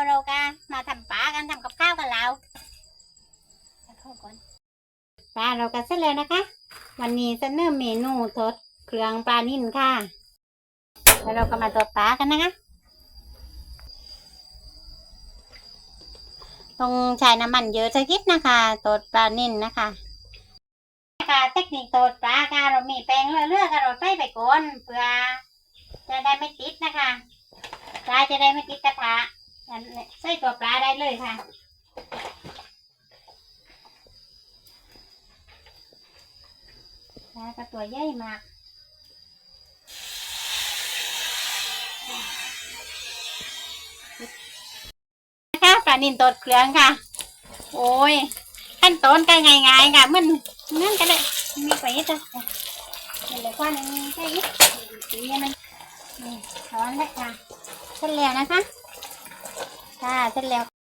เรากันมาทำปลากันทำกับข้าวกันแล้วปลาเราก็เสร็จแล้วนะคะ วันนี้เสนอเมนูทอดเครื่องปลานิ่นค่ะแล้วเราก็มาทอดปลากันนะคะต้องใช้น้ำมันเยอะสักนิดนะคะทอดปลานิ่นนะคะเทคนิคทอดปลาค่ะเรามีแป้งเลือกๆค่ะเราใส่ไปก่อนเพื่อจะได้ไม่ติดนะคะปลาจะได้ไม่ติดกระทะใส่ตัวปลาได้เลยค่ะปลาก็ตัวใหญ่มากนะคะปลานิ่นทอดเครื่องค่ะโอ้ยขั้นตอนกันง่ายๆค่ะมันนั่นก็เลยมีไปนิดเดียวเดี๋ยวกว่านี้ใช่ไหมนี่มันร้อนเลยค่ะเสร็จแล้วนะคะค่ะเสร็จแล้ว